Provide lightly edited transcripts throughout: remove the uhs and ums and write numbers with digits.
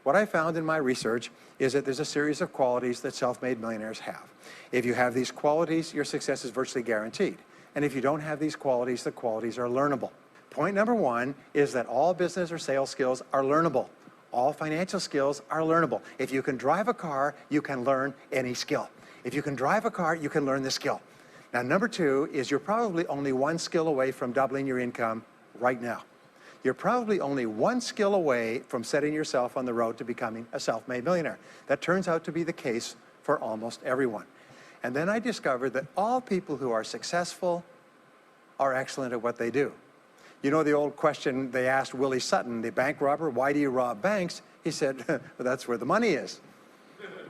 what I found in my research is that there's a series of qualities that self-made millionaires have. If you have these qualities, your success is virtually guaranteed. And if you don't have these qualities, the qualities are learnable. Point number one is that all business or sales skills are learnable. All financial skills are learnable. If you can drive a car, you can learn any skill. If you can drive a car, you can learn the skill. Now, number two is you're probably only one skill away from doubling your income right now. You're probably only one skill away from setting yourself on the road to becoming a self-made millionaire. That turns out to be the case for almost everyone. And then I discovered that all people who are successful are excellent at what they do. You know the old question they asked Willie Sutton, the bank robber, why do you rob banks? He said, well, that's where the money is.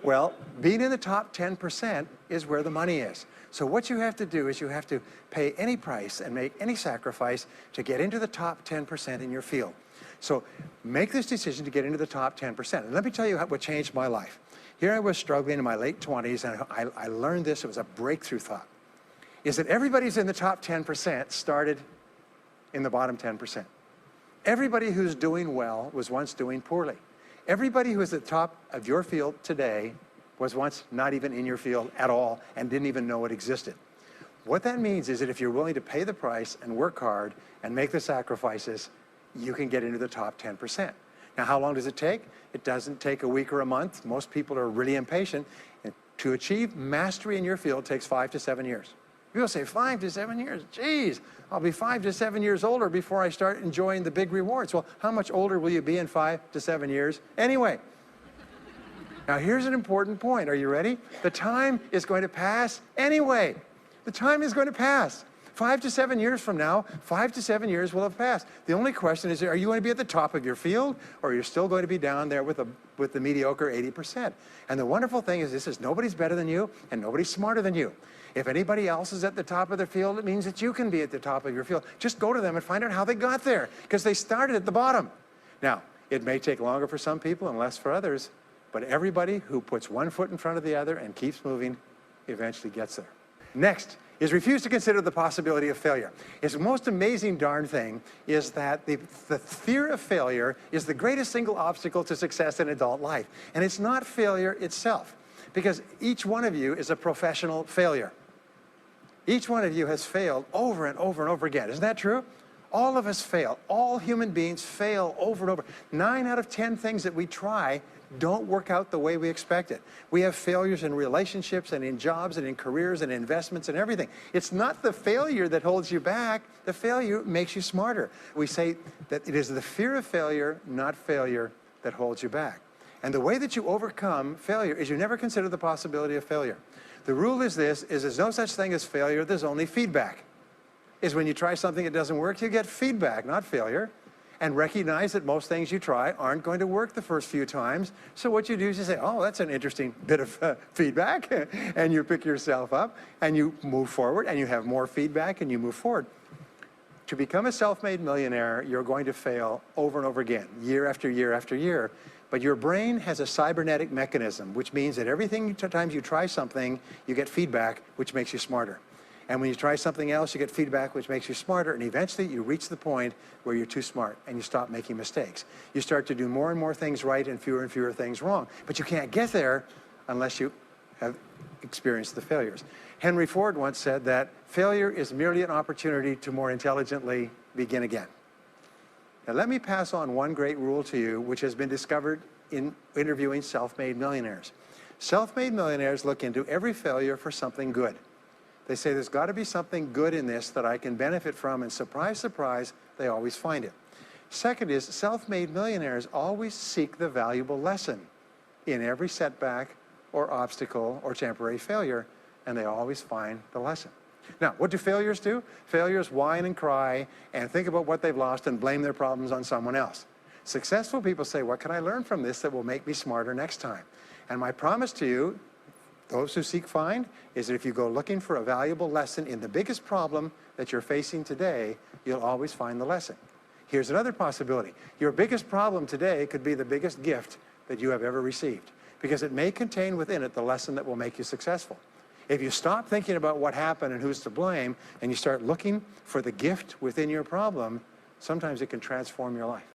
Well, being in the top 10% is where the money is. So what you have to do is you have to pay any price and make any sacrifice to get into the top 10% in your field. So make this decision to get into the top 10%. And let me tell you what changed my life. Here I was struggling in my late 20s, and I learned this. It was a breakthrough thought. Is that everybody's in the top 10% started in the bottom 10%. Everybody who's doing well was once doing poorly. Everybody who is at the top of your field today was once not even in your field at all and didn't even know it existed. What that means is that if you're willing to pay the price and work hard and make the sacrifices, you can get into the top 10%. Now, how long does it take? It doesn't take a week or a month. Most people are really impatient. And to achieve mastery in your field takes 5 to 7 years. People say 5 to 7 years. Geez, I'll be 5 to 7 years older before I start enjoying the big rewards. Well, how much older will you be in 5 to 7 years anyway? Now, here's an important point. Are you ready? The time is going to pass anyway. The time is going to pass. 5 to 7 years from now, 5 to 7 years will have passed. The only question is, are you going to be at the top of your field, or you're still going to be down there with the mediocre 80%? And the wonderful thing is this is nobody's better than you, and nobody's smarter than you. If anybody else is at the top of their field, it means that you can be at the top of your field. Just go to them and find out how they got there, because they started at the bottom. Now, it may take longer for some people and less for others, but everybody who puts one foot in front of the other and keeps moving eventually gets there. Next is refuse to consider the possibility of failure. It's the most amazing darn thing is that the fear of failure is the greatest single obstacle to success in adult life. And it's not failure itself, because each one of you is a professional failure. Each one of you has failed over and over and over again. Isn't that true? All of us fail. All human beings fail over and over. 9 out of 10 things that we try don't work out the way we expected. We have failures in relationships and in jobs and in careers and investments and everything. It's not the failure that holds you back. The failure makes you smarter. We say that it is the fear of failure, not failure, that holds you back. And the way that you overcome failure is you never consider the possibility of failure. The rule is this, is there's no such thing as failure, there's only feedback. Is when you try something that doesn't work, you get feedback, not failure. And recognize that most things you try aren't going to work the first few times. So what you do is you say, oh, that's an interesting bit of feedback. And you pick yourself up and you move forward and you have more feedback and you move forward. To become a self-made millionaire, you're going to fail over and over again, year after year after year. But your brain has a cybernetic mechanism, which means that every time you try something, you get feedback, which makes you smarter. And when you try something else, you get feedback, which makes you smarter. And eventually, you reach the point where you're too smart and you stop making mistakes. You start to do more and more things right and fewer things wrong. But you can't get there unless you have experienced the failures. Henry Ford once said that failure is merely an opportunity to more intelligently begin again. Now, let me pass on one great rule to you, which has been discovered in interviewing self-made millionaires. Self-made millionaires look into every failure for something good. They say there's got to be something good in this that I can benefit from, and surprise, surprise, they always find it. Second is self-made millionaires always seek the valuable lesson in every setback or obstacle or temporary failure, and they always find the lesson. Now, what do failures do? Failures whine and cry and think about what they've lost and blame their problems on someone else. Successful people say, what can I learn from this that will make me smarter next time? And my promise to you, those who seek find, is that if you go looking for a valuable lesson in the biggest problem that you're facing today, you'll always find the lesson. Here's another possibility. Your biggest problem today could be the biggest gift that you have ever received, because it may contain within it the lesson that will make you successful. If you stop thinking about what happened and who's to blame, and you start looking for the gift within your problem, sometimes it can transform your life.